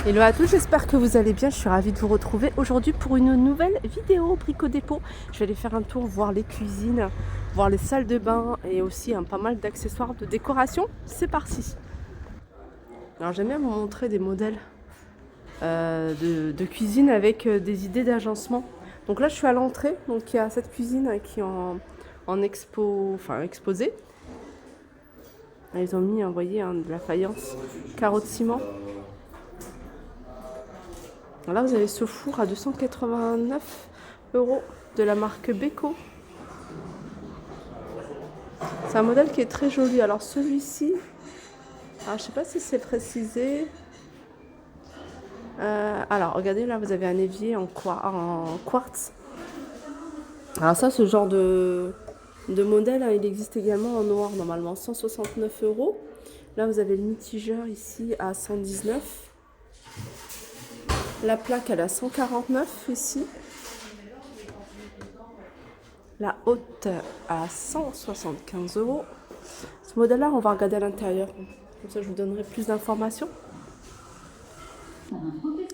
Hello à tous, j'espère que vous allez bien, je suis ravie de vous retrouver aujourd'hui pour une nouvelle vidéo Brico Dépôt. Je vais aller faire un tour, voir les cuisines, voir les salles de bain et aussi pas mal d'accessoires de décoration. C'est parti. Alors j'aime bien vous montrer des modèles de cuisine avec des idées d'agencement. Donc là je suis à l'entrée, donc il y a cette cuisine qui est en exposée. Là, ils ont mis, vous voyez, de la faïence, carreaux de ciment. Là, vous avez ce four à 289 € de la marque Beko. C'est un modèle qui est très joli. Alors celui-ci, je ne sais pas si c'est précisé. Alors regardez, là vous avez un évier en quartz. Alors ça, ce genre de modèle, il existe également en noir normalement, 169 €. Là vous avez le mitigeur ici à 119. La plaque elle est à 149 ici. La haute à 175 €. Ce modèle-là, on va regarder à l'intérieur. Comme ça, je vous donnerai plus d'informations.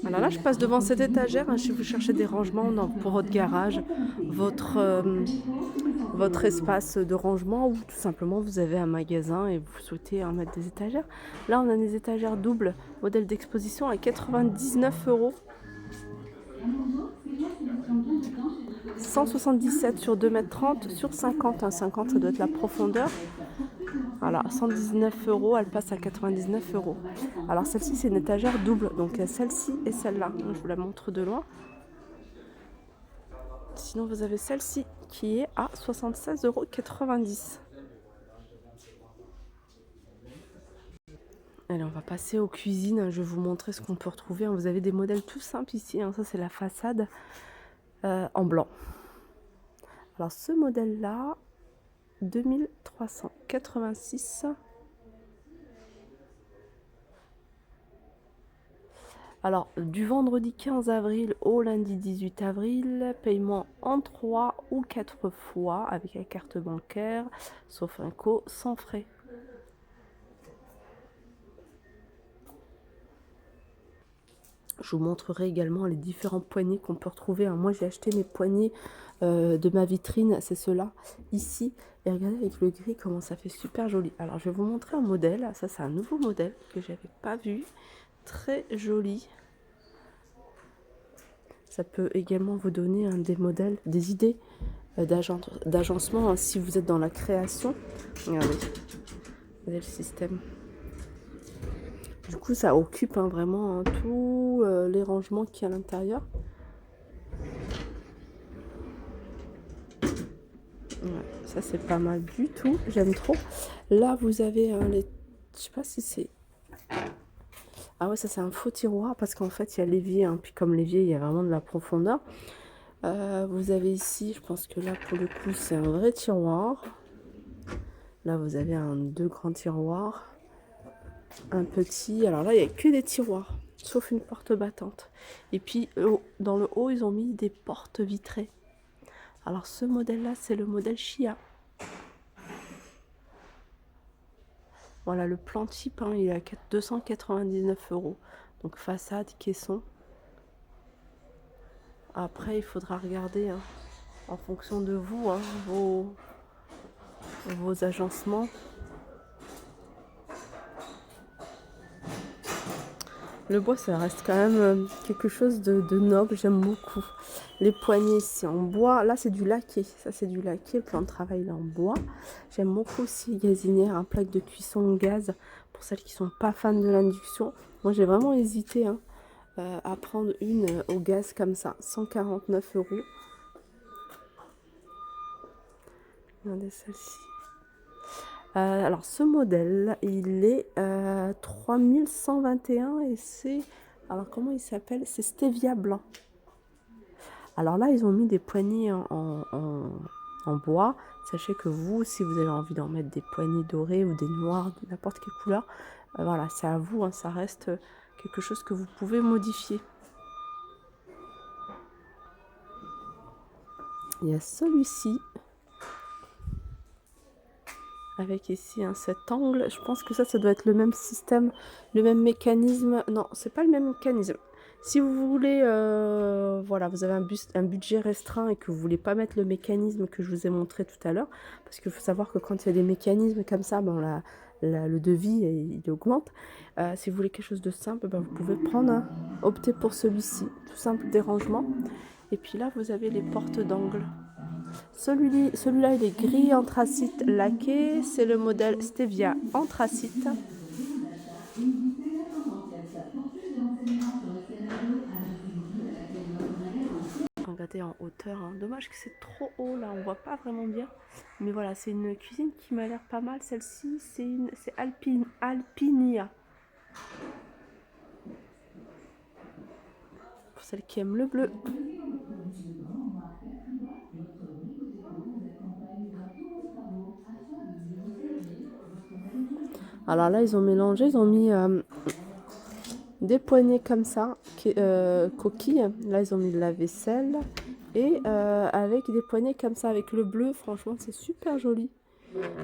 Alors là, je passe devant cette étagère. Si vous cherchez des rangements pour votre garage, votre espace de rangement, ou tout simplement vous avez un magasin et vous souhaitez en mettre des étagères. Là, on a des étagères doubles, modèle d'exposition à 99 €. 177 sur 2,30 m sur 50. 50, ça doit être la profondeur. Voilà, 119 €, elle passe à 99 €. Alors celle-ci, c'est une étagère double, donc celle-ci et celle-là. Je vous la montre de loin. Sinon, vous avez celle-ci qui est à 76,90 €. Allez, on va passer aux cuisines. Je vais vous montrer ce qu'on peut retrouver. Vous avez des modèles tout simples ici. Ça, c'est la façade en blanc. Alors ce modèle-là, 2386. Alors, du vendredi 15 avril au lundi 18 avril, paiement en 3 ou 4 fois avec la carte bancaire, sauf Inco, sans frais. Je vous montrerai également les différents poignées qu'on peut retrouver. Moi, j'ai acheté mes poignées de ma vitrine, c'est ceux-là, ici. Et regardez avec le gris comment ça fait super joli. Alors, je vais vous montrer un modèle. Ça, c'est un nouveau modèle que je n'avais pas vu. Très joli. Ça peut également vous donner des modèles, des idées d'agencement si vous êtes dans la création. Regardez le système. Du coup, ça occupe vraiment tous les rangements qu'il y a à l'intérieur. Ouais, ça, c'est pas mal du tout. J'aime trop. Là, vous avez les... Je sais pas si c'est... Ah ouais, ça, c'est un faux tiroir parce qu'en fait, il y a l'évier. Puis comme l'évier, il y a vraiment de la profondeur. Vous avez ici, je pense que là, pour le coup, c'est un vrai tiroir. Là, vous avez deux grands tiroirs. Un petit. Alors là, il n'y a que des tiroirs, sauf une porte battante. Et puis, dans le haut, ils ont mis des portes vitrées. Alors, ce modèle-là, c'est le modèle Chia. Voilà, le plan type, il est à 299 €. Donc, façade, caisson. Après, il faudra regarder en fonction de vous, vos agencements. Le bois, ça reste quand même quelque chose de noble, j'aime beaucoup. Les poignées ici en bois, là c'est du laqué, ça c'est du laqué, le plan de travail là en bois. J'aime beaucoup aussi gazinière, un plaque de cuisson au gaz, pour celles qui sont pas fans de l'induction. Moi j'ai vraiment hésité à prendre une au gaz comme ça, 149 €. Regardez celle-ci. Alors ce modèle, il est 3121 et c'est... Alors comment il s'appelle? C'est Stevia blanc. Alors là, ils ont mis des poignées en bois. Sachez que vous, si vous avez envie d'en mettre des poignées dorées ou des noirs, de n'importe quelle couleur, voilà, c'est à vous. Ça reste quelque chose que vous pouvez modifier. Il y a celui-ci. avec ici cet angle. Je pense que ça doit être le même système, le même mécanisme. Non, c'est pas le même mécanisme. Si vous voulez, voilà, vous avez un budget restreint et que vous voulez pas mettre le mécanisme que je vous ai montré tout à l'heure, parce qu'il faut savoir que quand il y a des mécanismes comme ça, bon, le devis il augmente. Si vous voulez quelque chose de simple, ben, vous pouvez prendre, opter pour celui-ci, tout simple dérangement. Et puis là, vous avez les portes d'angle. Celui-là, il est gris anthracite laqué. C'est le modèle Stevia anthracite. Regardez en hauteur, hein. Dommage que c'est trop haut là, on voit pas vraiment bien. Mais voilà, c'est une cuisine qui m'a l'air pas mal. Celle-ci, c'est Alpinia. Pour celles qui aiment le bleu. Alors là, ils ont mélangé, ils ont mis des poignées comme ça, coquilles. Là, ils ont mis de la vaisselle. Et avec des poignées comme ça, avec le bleu, franchement, c'est super joli.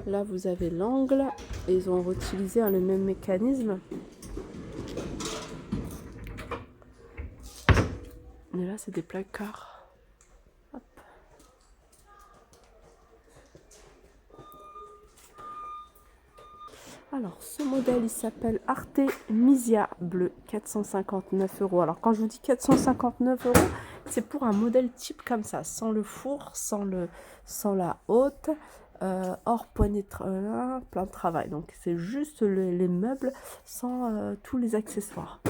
Là, vous avez l'angle. Et ils ont réutilisé le même mécanisme. Et là, c'est des placards. Hop. Alors, ce modèle, il s'appelle Artemisia bleu, 459 €. Alors, quand je vous dis 459 €, c'est pour un modèle type comme ça, sans le four, sans la haute, hors poignée de plein de travail. Donc, c'est juste les meubles sans tous les accessoires.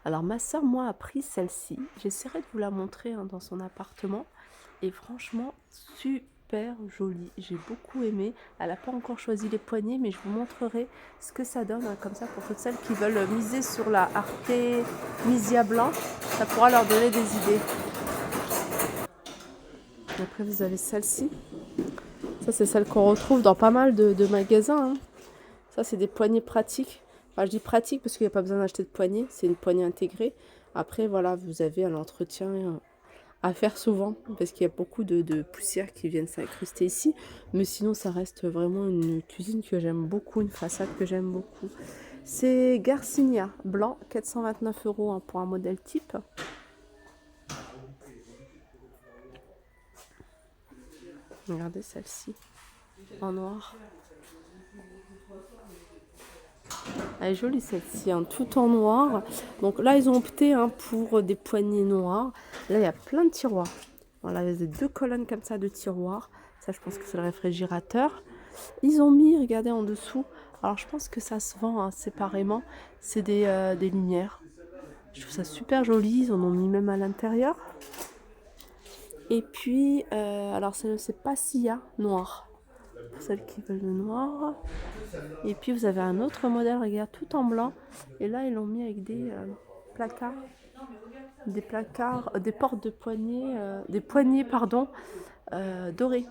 Alors, ma soeur, moi, a pris celle-ci. J'essaierai de vous la montrer dans son appartement. Et franchement, super jolie. J'ai beaucoup aimé. Elle n'a pas encore choisi les poignées, mais je vous montrerai ce que ça donne. Comme ça, pour toutes celles qui veulent miser sur la Artemisia blanc, ça pourra leur donner des idées. Après, vous avez celle-ci. Ça, c'est celle qu'on retrouve dans pas mal de magasins. Ça, c'est des poignées pratiques. Enfin, je dis pratique parce qu'il n'y a pas besoin d'acheter de poignée. C'est une poignée intégrée. Après, voilà, vous avez un entretien à faire souvent parce qu'il y a beaucoup de poussières qui viennent s'incruster ici. Mais sinon, ça reste vraiment une cuisine que j'aime beaucoup, une façade que j'aime beaucoup. C'est Garcinia blanc, 429 € pour un modèle type. Regardez celle-ci en noir. Elle est jolie celle-ci, tout en noir. Donc là, ils ont opté pour des poignées noires. Là, il y a plein de tiroirs. Voilà, il y a 2 colonnes comme ça de tiroirs. Ça, je pense que c'est le réfrigérateur. Ils ont mis, regardez en dessous. Alors, je pense que ça se vend séparément. C'est des lumières. Je trouve ça super joli. Ils en ont mis même à l'intérieur. Et puis, alors c'est Passia noir. Pour celles qui veulent le noir. Et puis vous avez un autre modèle, regarde, tout en blanc. Et là, ils l'ont mis avec des placards. Des placards, des portes de poignées, des poignées, pardon, dorées.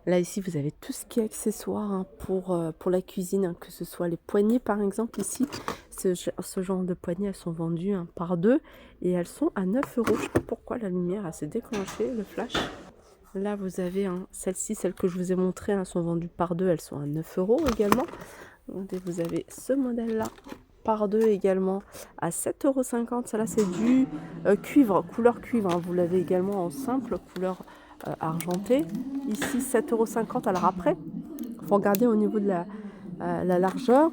Là, ici, vous avez tout ce qui est accessoire pour la cuisine, que ce soit les poignées, par exemple. Ici, ce genre de poignées, elles sont vendues par 2 et elles sont à 9 €. Je ne sais pas pourquoi la lumière s'est déclenchée, le flash. Là, vous avez celle-ci, celle que je vous ai montrée, elles sont vendues par 2, elles sont à 9 € également. Et vous avez ce modèle-là par 2 également à 7,50 €. Celle-là, c'est du cuivre, couleur cuivre. Vous l'avez également en simple, couleur argentée. Ici, 7,50 €. Alors après, il faut regarder au niveau de la largeur.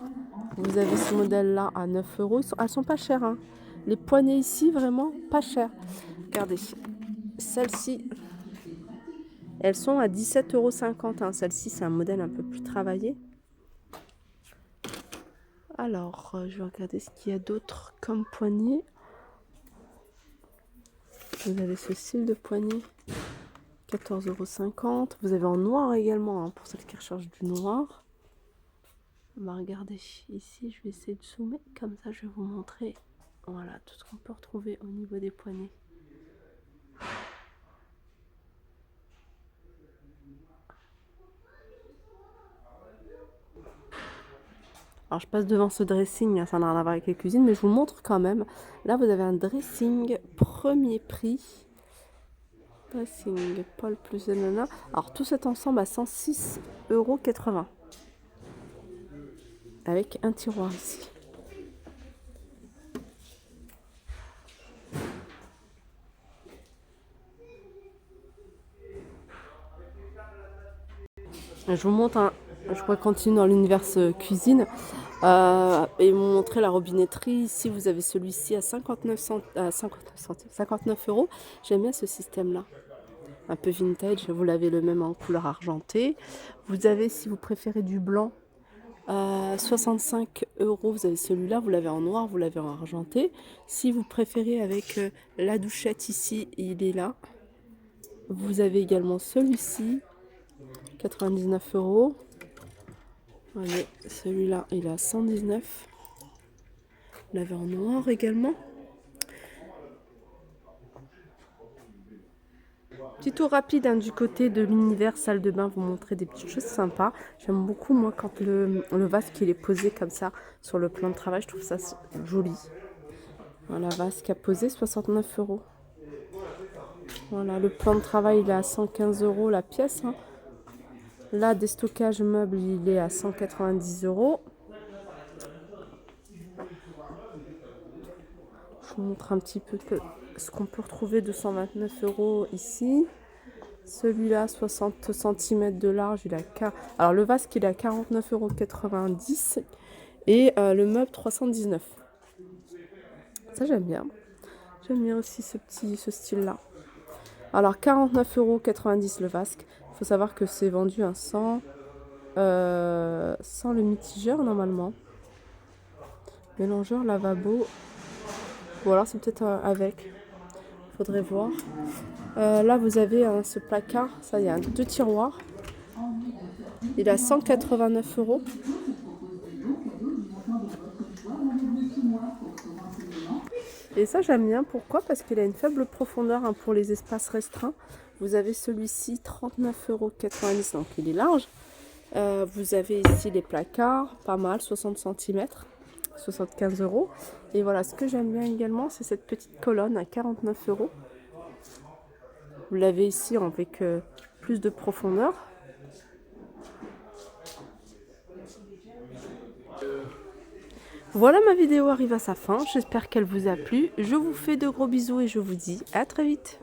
Vous avez ce modèle-là à 9 €. Elles sont pas chères. Les poignées ici, vraiment pas chères. Regardez, celle-ci, elles sont à 17,50 €. Celle-ci, c'est un modèle un peu plus travaillé. Alors, je vais regarder ce qu'il y a d'autre comme poignée. Vous avez ce style de poignée, 14,50 €. Vous avez en noir également, pour celles qui recherchent du noir. On va regarder ici, je vais essayer de zoomer, comme ça je vais vous montrer, voilà, tout ce qu'on peut retrouver au niveau des poignées. Alors je passe devant ce dressing, hein, ça n'a rien à voir avec les cuisines, mais je vous montre quand même. Là vous avez un dressing premier prix. Dressing Paul plus nana. Alors tout cet ensemble à 106,80 € avec un tiroir ici. Je vous montre, je pourrais continuer dans l'univers cuisine et vous montrer la robinetterie. Ici, vous avez celui-ci à 59 €. J'aime bien ce système-là, un peu vintage. Vous l'avez le même en couleur argentée. Vous avez, si vous préférez du blanc, 65 €. Vous avez celui-là, vous l'avez en noir, vous l'avez en argenté. Si vous préférez avec la douchette ici, il est là. Vous avez également celui-ci. 99 €. Allez, celui-là, il est à 119. Vous l'avez en noir également. Petit tour rapide hein, du côté de l'univers salle de bain, vous montrer des petites choses sympas. J'aime beaucoup moi quand le vasque il est posé comme ça sur le plan de travail, je trouve ça joli. Voilà, vasque à poser, 69 €. Voilà, le plan de travail il est à 115 € la pièce. Hein. Là, déstockage meuble, il est à 190 €. Je vous montre un petit peu ce qu'on peut retrouver, 229 € ici. Celui-là, 60 cm de large, il a alors le vasque, il est à 49,90 € et le meuble 319. Ça, j'aime bien. J'aime bien aussi ce style-là. Alors, 49,90 € le vasque. Il faut savoir que c'est vendu sans le mitigeur normalement. Mélangeur, lavabo. Ou alors c'est peut-être avec. Faudrait voir. Là, vous avez ce placard. Ça, il y a 2 tiroirs. Il est à 189 €. Et ça, j'aime bien. Pourquoi? Parce qu'il a une faible profondeur hein, pour les espaces restreints. Vous avez celui-ci, 39,90 €. Donc, il est large. Vous avez ici les placards. Pas mal, 60 cm. 75 €. Et voilà, ce que j'aime bien également, c'est cette petite colonne à 49 €. Vous l'avez ici avec plus de profondeur. Voilà, ma vidéo arrive à sa fin. J'espère qu'elle vous a plu. Je vous fais de gros bisous et je vous dis à très vite.